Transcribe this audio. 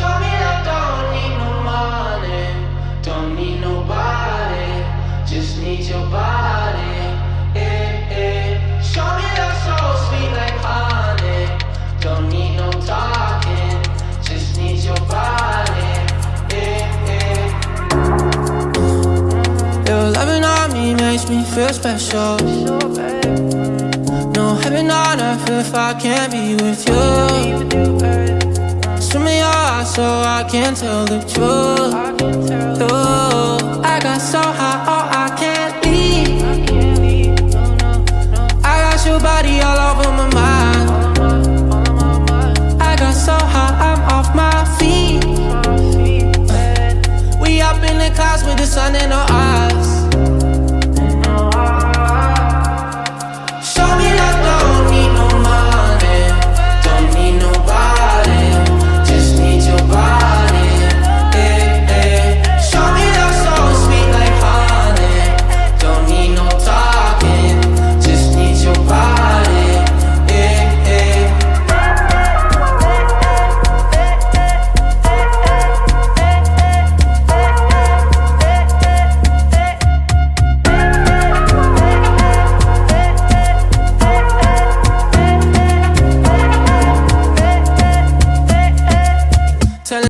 Show me that don't need no money, don't need nobody, just need your body. Show me that soul sweet like honey, don't need no talking, just need your body. Your loving on me makes me feel special. No heaven on earth if I can't be with you. Swim in your eyes so I can tell the truth. Ooh, I got so high, oh I can't leave. I got your body all over my mind. I got so high, I'm off my feet. We up in the clouds with the sun and the